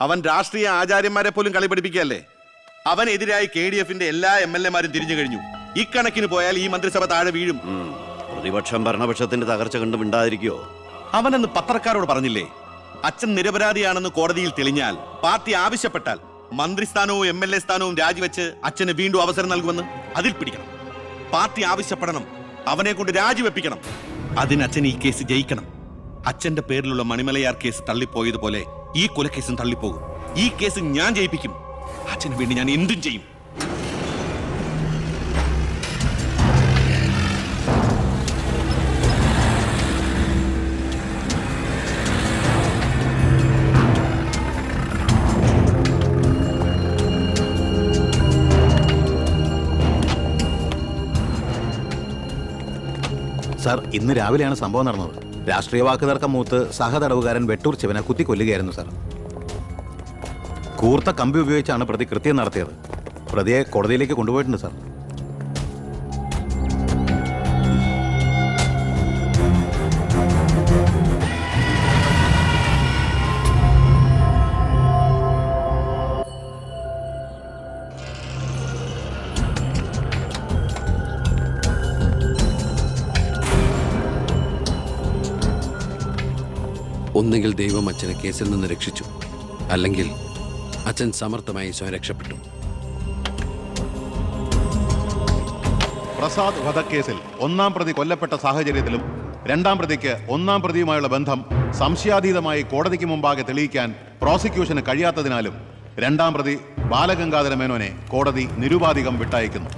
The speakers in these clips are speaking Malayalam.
അവൻ രാഷ്ട്രീയ ആചാര്യന്മാരെ പോലും കളി പഠിപ്പിക്കുകയല്ലേ. അവനെതിരായി KDF-ന്റെ എല്ലാ MLA-മാരും തിരിഞ്ഞു കഴിഞ്ഞു. ഇക്കണക്കിന് പോയാൽ ഈ മന്ത്രിസഭ താഴെ വീഴും. പ്രതിപക്ഷം ഭരണപക്ഷത്തിന്റെ തകർച്ച കണ്ട് മിണ്ടാതിരിക്കോ? അവനെന്ന് പത്രക്കാരോട് പറഞ്ഞില്ലേ, അച്ഛൻ നിരപരാധിയാണെന്ന് കോടതിയിൽ തെളിഞ്ഞാൽ പാർട്ടി ആവശ്യപ്പെട്ടാൽ മന്ത്രിസ്ഥാനവും MLA സ്ഥാനവും രാജിവെച്ച് അച്ഛന് വീണ്ടും അവസരം നൽകുമെന്ന്. അതിൽ പിടിക്കണം. പാർട്ടി ആവശ്യപ്പെടണം, അവനെ കൊണ്ട് രാജിവെപ്പിക്കണം. അതിന് അച്ഛൻ ഈ കേസ് ജയിക്കണം. അച്ഛന്റെ പേരിലുള്ള മണിമലയാർ കേസ് തള്ളിപ്പോയതുപോലെ ഈ കൊലക്കേസും തള്ളിപ്പോകും. ഈ കേസ് ഞാൻ ജയിപ്പിക്കും. അച്ഛന് വേണ്ടി ഞാൻ എന്തും ചെയ്യും. സാർ, ഇന്ന് രാവിലെയാണ് സംഭവം നടന്നത്. രാഷ്ട്രീയ വാക്കുതർക്കം മൂത്ത് സഹതടവുകാരൻ വെട്ടൂർ ശിവനെ കുത്തിക്കൊല്ലുകയായിരുന്നു സാർ. കൂർത്ത കമ്പി ഉപയോഗിച്ചാണ് പ്രതി കൃത്യം നടത്തിയത്. പ്രതിയെ കോടതിയിലേക്ക് കൊണ്ടുപോയിട്ടുണ്ട് സാർ. ഒന്നുകിൽ ദൈവം അച്ഛനെ കേസിൽ നിന്ന് രക്ഷിച്ചു, അല്ലെങ്കിൽ അച്ഛൻ സമർത്ഥമായി സ്വയം രക്ഷപ്പെട്ടു. പ്രസാദ് വധക്കേസിൽ ഒന്നാം പ്രതി കൊല്ലപ്പെട്ട സാഹചര്യത്തിലും രണ്ടാം പ്രതിക്ക് ഒന്നാം പ്രതിയുമായുള്ള ബന്ധം സംശയാതീതമായി കോടതിക്ക് മുമ്പാകെ തെളിയിക്കാൻ പ്രോസിക്യൂഷന് കഴിയാത്തതിനാലും രണ്ടാം പ്രതി ബാലഗംഗാധര മേനോനെ കോടതി നിരുപാധികം വിട്ടയക്കുന്നു.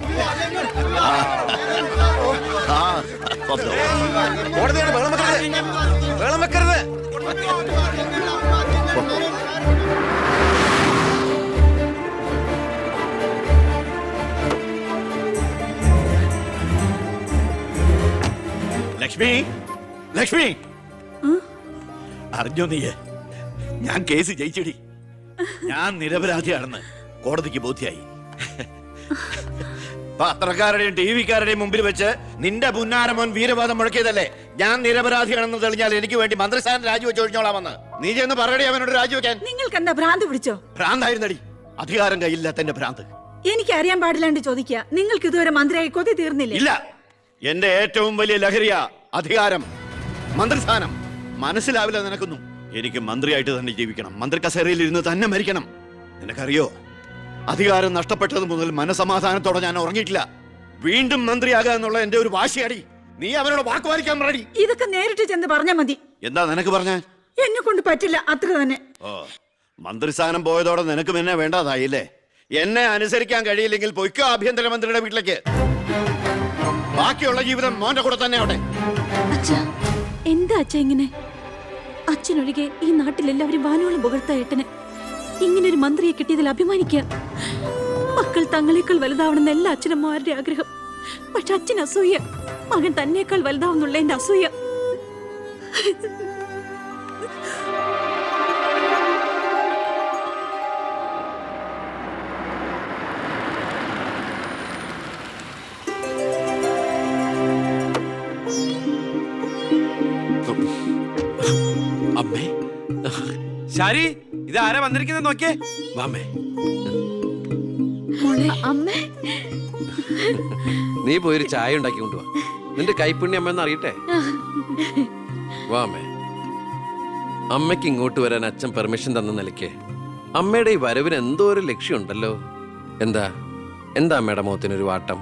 ലക്ഷ്മി, ലക്ഷ്മി, അറിഞ്ഞോ നീയെ? ഞാൻ കേസ് ജയിച്ചടി. ഞാൻ നിരപരാധിയാണെന്ന് കോടതിക്ക് ബോധ്യായി. പത്രക്കാരുടെയും TV-ക്കാരുടെയും മുമ്പിൽ വെച്ച് നിന്റെ പുന്നാരമോൻ വീരവാദം മുഴക്കിയതല്ലേ ഞാൻ നിരപരാധിയാണെന്ന് തെളിഞ്ഞാൽ എനിക്ക് വേണ്ടി മന്ത്രിസ്ഥാനം രാജിവെച്ച് ഒഴിഞ്ഞോളാമെന്ന്. നീ ചെന്ന് പറയടി അവനോട് രാജിവെക്കാൻ. നിങ്ങൾക്ക് എന്താ ഭ്രാന്ത് പിടിച്ചോ? ഭ്രാന്തായിരുന്നടി, അധികാരം കയ്യില്ലാത്ത എന്റെ ഭ്രാന്ത്. എനിക്ക് അറിയാൻ പാടില്ലാണ്ട് ചോദിക്കുക, നിങ്ങൾക്ക് ഇതുവരെ മന്ത്രിയായി കൊതി തീർന്നില്ലേ? ഇല്ല, എന്റെ ഏറ്റവും വലിയ ലഹരിയ അധികാരം, മന്ത്രിസ്ഥാനം. മനസ്സിലാവില്ല നിനക്കൊന്നും. എനിക്ക് മന്ത്രിയായിട്ട് തന്നെ ജീവിക്കണം. മന്ത്രി കസേരയിൽ ഇരുന്ന് തന്നെ മരിക്കണം. നിനക്കറിയോ, അധികാരം നഷ്ടപ്പെട്ടത് മുതൽ മനസമാധാനത്തോടെ ഞാൻ ഉറങ്ങിയിട്ടില്ല. വീണ്ടും മന്ത്രിയാകുക എന്നുള്ള എന്റെ ഒരു വാശിയടി. നീ അവനോട് വാക്കുപാലിക്കാൻ പറയടി. ഇതൊക്കെ നേരിട്ട് ചെന്ന് പറഞ്ഞാ മതി. എന്താ നിനക്ക് പറഞ്ഞ? എന്നെ കൊണ്ട് പറ്റില്ല, അത്ര തന്നെ. ഓ, മന്ത്രിസ്ഥാനം പോയതോടെ നിനക്കും എന്നെ വേണ്ടാതായില്ലേ? എന്നെ അനുസരിക്കാൻ കഴിയില്ലെങ്കിൽ പൊയ്ക്കോ ആഭ്യന്തരമന്ത്രിയുടെ വീട്ടിലേക്ക്. ബാക്കിയുള്ള ജീവിതം മോന്റെ കൂടെ തന്നെ അവിടെ. എന്താ അച്ഛ ഇങ്ങനെ? അച്ഛനൊഴികെ ഈ നാട്ടിലെല്ലാവരും വാനോളം പുകഴ്ത്ത ഏട്ടന് ഇങ്ങനൊരു മന്ത്രിയെ കിട്ടിയതിൽ അഭിമാനിക്കുക. മക്കൾ തങ്ങളെക്കാൾ വലുതാവണമെന്ന് എല്ലാ അച്ഛനമ്മമാരുടെ ആഗ്രഹം. പക്ഷെ അച്ഛൻ അസൂയ. മകൻ തന്നേക്കാൾ വലുതാവുന്നുള്ള എന്റെ അസൂയ. അമ്മേ, ശാരി, ഇത് ആരാ വന്നിരിക്കുന്നത് നോക്കിയേ. വാമേ. അമ്മേ, നീ പോയൊരു ചായ ഉണ്ടാക്കി കൊണ്ടുവാ. നിന്റെ കൈപ്പുണ്യം അമ്മ അറിയട്ടെ. വാമേ. അമ്മയ്ക്ക് ഇങ്ങോട്ട് വരാൻ അച്ഛൻ പെർമിഷൻ തന്ന നിലയ്ക്ക് അമ്മയുടെ ഈ വരവിന് എന്തോ ഒരു ലക്ഷ്യമുണ്ടല്ലോ. എന്താ എന്താ അമ്മയുടെ മുഖത്തിനൊരു വാട്ടം?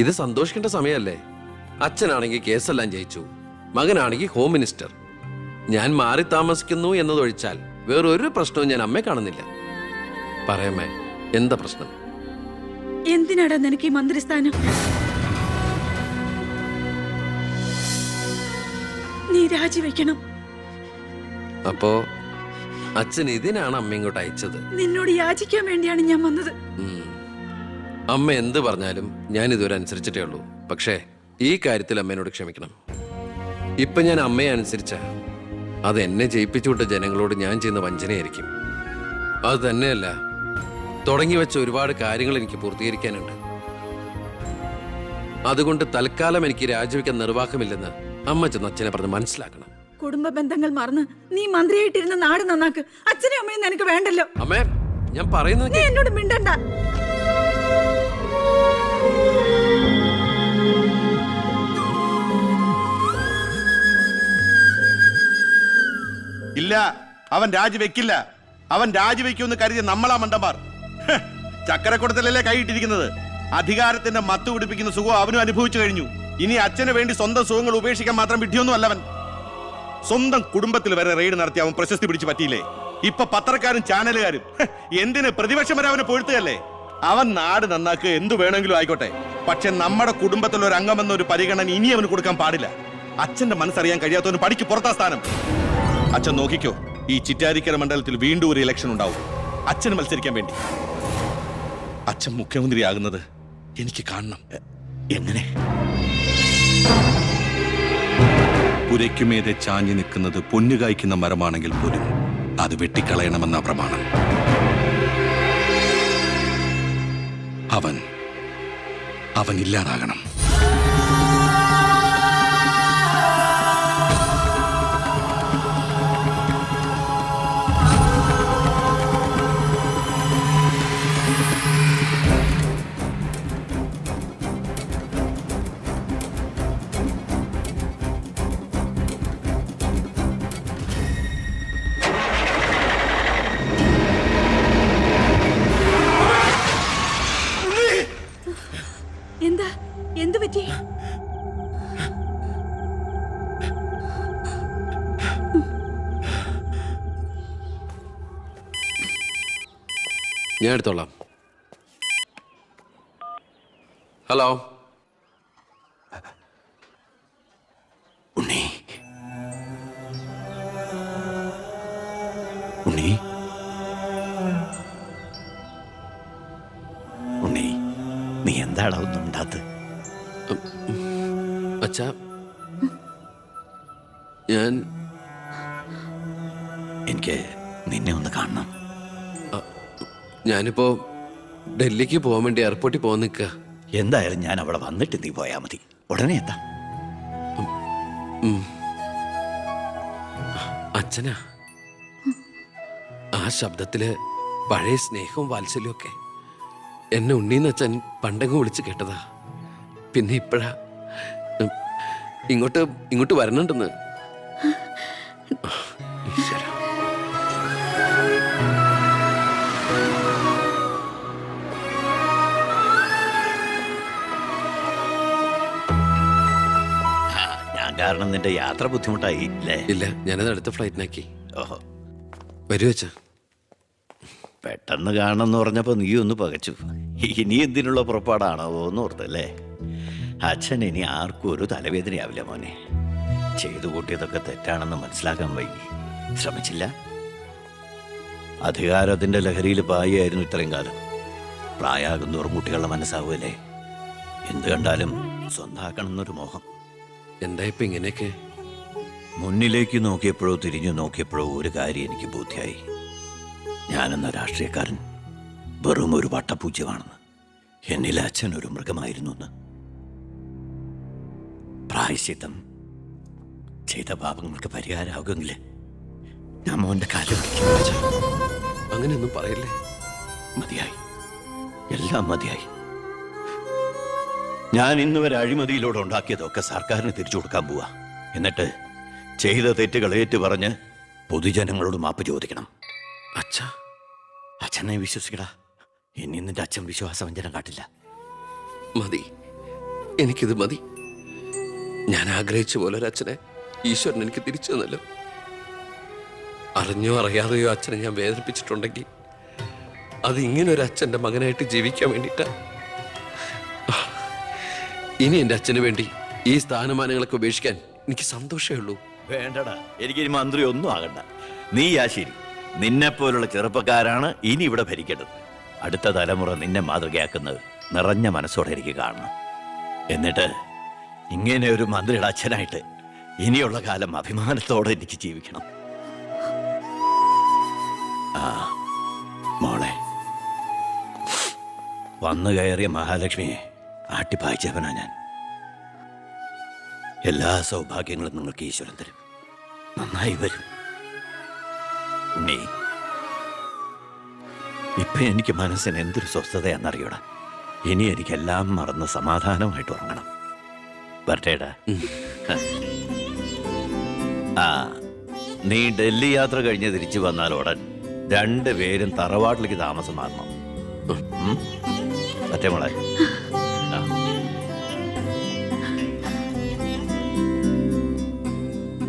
ഇത് സന്തോഷിക്കേണ്ട സമയമല്ലേ? അച്ഛനാണെങ്കിൽ കേസെല്ലാം ജയിച്ചു, മകനാണെങ്കിൽ ഹോം മിനിസ്റ്റർ. ഞാൻ മാറി താമസിക്കുന്നു എന്നതൊഴിച്ചാൽ വേറൊരു പ്രശ്നവും ഞാൻ അമ്മയെ കാണുന്നില്ല. പറയമ്മേ, എന്താ പ്രശ്നം? എന്തിനാടാ നിനക്ക് ഈ മന്ത്രിസ്ഥാനം? നീ രാജിവെക്കണം. അപ്പോ അച്ഛൻ ഇതിനാണ് അമ്മ ഇങ്ങോട്ട് അയച്ചത്? നിന്നോട് യാചിക്കാൻ വേണ്ടിയാണ് ഞാൻ വന്നത്. അമ്മ എന്ത് പറഞ്ഞാലും ഞാൻ ഇതുവരെ അനുസരിച്ചിട്ടേ ഉള്ളൂ. പക്ഷേ ഈ കാര്യത്തിൽ അമ്മേനോട് ക്ഷമിക്കണം. ഇപ്പൊ ഞാൻ അമ്മയെ അനുസരിച്ച അത് എന്നെ ജയിപ്പിച്ചുവിട്ട ജനങ്ങളോട് ഞാൻ ചെയ്യുന്ന വഞ്ചനയായിരിക്കും. അത് തന്നെയല്ല, തുടങ്ങി വെച്ച ഒരുപാട് കാര്യങ്ങൾ എനിക്ക് പൂർത്തീകരിക്കാനുണ്ട്. അതുകൊണ്ട് തൽക്കാലം എനിക്ക് രാജിവെക്കാൻ നിർവാഹമില്ലെന്ന് അമ്മ ചെന്ന് അച്ഛനെ പറഞ്ഞ് മനസ്സിലാക്കണം. കുടുംബ ബന്ധങ്ങൾ മറന്ന് നീ മന്ത്രിയായിട്ടിരുന്ന നാട് നന്നാക്ക്. അച്ഛനും അമ്മയും നിനക്ക് വേണ്ടല്ലോ. അമ്മേ, ഞാൻ പറയുന്നത് നീ എന്നോട് മിണ്ടണ്ട. ഇല്ല, അവൻ രാജിവെക്കില്ല. അവൻ രാജിവെക്കുമെന്ന് കരുതിയ നമ്മളാ മണ്ടന്മാർ. ചക്കരക്കുടത്തിലല്ലേ കൈയിട്ടിരിക്കുന്നത്. അധികാരത്തിന്റെ മത്ത് പിടിപ്പിക്കുന്ന സുഖം അവനും അനുഭവിച്ചു കഴിഞ്ഞു. ഇനി അച്ഛന് വേണ്ടി സ്വന്തം സുഖങ്ങൾ ഉപേക്ഷിക്കാൻ മാത്രം വിഡ്ഢിയൊന്നും അല്ലവൻ. സ്വന്തം കുടുംബത്തിൽ വരെ റെയ്ഡ് നടത്തി അവൻ പ്രശസ്തി പിടിച്ചു പറ്റിയില്ലേ? ഇപ്പൊ പത്രക്കാരും ചാനലുകാരും എന്തിന് പ്രതിപക്ഷം വരെ അവനെ പൊഴുത്തുകയല്ലേ? അവൻ നാട് നന്നാക്കുക എന്തു വേണമെങ്കിലും ആയിക്കോട്ടെ, പക്ഷെ നമ്മുടെ കുടുംബത്തിൽ ഒരു അംഗമെന്ന ഒരു പരിഗണന ഇനി അവന് കൊടുക്കാൻ പാടില്ല. അച്ഛന്റെ മനസ്സറിയാൻ കഴിയാത്തവന് പടിക്ക് പുറത്താ സ്ഥാനം. അച്ഛൻ നോക്കിക്കോ, ഈ ചിറ്റാരിക്കര മണ്ഡലത്തിൽ വീണ്ടും ഒരു ഇലക്ഷൻ ഉണ്ടാവും അച്ഛന് മത്സരിക്കാൻ വേണ്ടി. അച്ഛൻ മുഖ്യമന്ത്രിയാകുന്നത് എനിക്ക് കാണണം. എങ്ങനെ? പുരയ്ക്കുമേതെ ചാഞ്ഞു നിൽക്കുന്നത് പൊന്നു കായ്ക്കുന്ന മരമാണെങ്കിൽ പോലും അത് വെട്ടിക്കളയണമെന്ന പ്രമാണം. അവൻ ഇല്ലാതാകണം. എന്താ? എന്തു പറ്റി? ഞാൻ എടുത്തോളാം. ഹലോ ഉണ്ണി, ഉണ്ണി, ഉണ്ണി, നീ എന്താടാ ഒന്നും ഉണ്ടാത്ത്? അച്ഛാ, ഞാൻ എനിക്ക് നിന്നെ ഒന്ന് കാണണം. ഞാനിപ്പോ ഡൽഹിക്ക് പോകാൻ വേണ്ടി എയർപോർട്ടിൽ പോകാൻ നിൽക്കുക. എന്തായാലും ഞാൻ അവിടെ വന്നിട്ട് നീ പോയാ മതി. ഉടനെ എത്താം. അച്ഛനാ, ആ ശബ്ദത്തില് പഴയ സ്നേഹവും വാത്സല്യവും ഒക്കെ എന്നെ ഉണ്ണീന്ന് അച്ഛൻ പണ്ടെങ്ങും വിളിച്ച് കേട്ടതാ. പിന്നെ ഇപ്പോഴാ ഇങ്ങോട്ട് വരണുണ്ടെന്ന്. ഈശ്വരാ. ഞാൻ കാരണം നിന്റെ യാത്ര ബുദ്ധിമുട്ടായി അല്ലേ? ഇല്ല, ഞാനത് അടുത്ത ഫ്ലൈറ്റിനാക്കി. ഓഹോ, വരൂ അച്ഛാ. പെട്ടെന്ന് കാണണമെന്ന് പറഞ്ഞപ്പോ നീ ഒന്ന് പകച്ചു. ഇനി എന്തിനുള്ള പുറപ്പാടാണോ എന്ന് ഓർത്തല്ലേ? അച്ഛൻ ഇനി ആർക്കും ഒരു തലവേദനയാവില്ല മോനെ. ചെയ്തു കൂട്ടിയതൊക്കെ തെറ്റാണെന്ന് മനസ്സിലാക്കാൻ വൈകി. ശ്രമിച്ചില്ല. അധികാരത്തിന്റെ ലഹരിയിൽ പായായിരുന്നു ഇത്രയും കാലം. പ്രായമാകുന്നോറും കുട്ടികളുടെ മനസ്സാവുമല്ലേ? എന്ത് കണ്ടാലും സ്വന്താക്കണം എന്നൊരു മോഹം. എന്താ ഇപ്പൊ ഇങ്ങനെയൊക്കെ? മുന്നിലേക്ക് നോക്കിയപ്പോഴോ തിരിഞ്ഞു നോക്കിയപ്പോഴോ ഒരു കാര്യം എനിക്ക് ബോധ്യായി. ഞാനെന്ന രാഷ്ട്രീയക്കാരൻ വെറും ഒരു വട്ടപൂജ്യമാണെന്ന്. എന്നിലെ അച്ഛൻ ഒരു മൃഗമായിരുന്നു എന്ന്. പ്രായശ്ചിത്തം ചെയ്ത പാപങ്ങൾക്ക് പരിഹാരമാകുമെങ്കിൽ ഞാൻ മോന്റെ കാലം പിടിക്കും. അച്ഛാ, അങ്ങനെയൊന്നും പറയല്ലേ. മതിയായി, എല്ലാം മതിയായി. ഞാൻ ഇന്ന് വരെ അഴിമതിയിലൂടെ ഉണ്ടാക്കിയതൊക്കെ സർക്കാരിന് തിരിച്ചു കൊടുക്കാൻ പോവാ. എന്നിട്ട് ചെയ്ത തെറ്റുകൾ ഏറ്റുപറഞ്ഞ് പൊതുജനങ്ങളോട് മാപ്പ് ചോദിക്കണം. അച്ഛാ, അച്ഛനെ വിശ്വസിക്കടാ. ഇനി നിന്റെ അച്ഛൻ വിശ്വാസവഞ്ചനം കാട്ടില്ല. മതി, എനിക്കിത് മതി. ഞാൻ ആഗ്രഹിച്ച പോലെ ഒരു അച്ഛനെ ഈശ്വരൻ എനിക്ക് തിരിച്ചു തന്നല്ലോ. അറിഞ്ഞോ അറിയാതെയോ അച്ഛനെ ഞാൻ വേദനിപ്പിച്ചിട്ടുണ്ടെങ്കിൽ അത് ഇങ്ങനെ ഒരു അച്ഛൻ്റെ മകനായിട്ട് ജീവിക്കാൻ വേണ്ടിയിട്ടാ. ഇനി എൻ്റെ അച്ഛന് വേണ്ടി ഈ സ്ഥാനമാനങ്ങളൊക്കെ ഉപേക്ഷിക്കാൻ എനിക്ക് സന്തോഷമേ ഉള്ളൂ. വേണ്ടടാ, എനിക്കിനി മന്ത്രി ഒന്നും ആകണ്ട. നീ ആ ശരി, നിന്നെപ്പോലുള്ള ചെറുപ്പക്കാരാണ് ഇനി ഇവിടെ ഭരിക്കേണ്ടത്. അടുത്ത തലമുറ നിന്നെ മാതൃകയാക്കുന്നത് നിറഞ്ഞ മനസ്സോടെ എനിക്ക് കാണണം. എന്നിട്ട് ഇങ്ങനെ ഒരു മന്ത്രിയുടെ അച്ഛനായിട്ട് ഇനിയുള്ള കാലം അഭിമാനത്തോടെ എനിക്ക് ജീവിക്കണം. ആ മോളെ, വന്നു കയറിയ മഹാലക്ഷ്മിയെ ആട്ടിപ്പായിച്ചവനാ ഞാൻ. എല്ലാ സൗഭാഗ്യങ്ങളും നിങ്ങൾക്ക് ഈശ്വരൻ തരും. നന്നായി വരും. ഉണ്ണി, ഇപ്പൊ എനിക്ക് മനസ്സിന് എന്തൊരു സ്വസ്ഥതയാണെന്നറിയൂടാ. ഇനി എനിക്കെല്ലാം മറന്ന് സമാധാനമായിട്ട് ഉറങ്ങണം. വരട്ടേടാ. ആ, നീ ഡൽഹി യാത്ര കഴിഞ്ഞ് തിരിച്ചു വന്നാൽ ഉടൻ രണ്ടുപേരും തറവാട്ടിലേക്ക് താമസം മാറണം. മറ്റേ മോളെ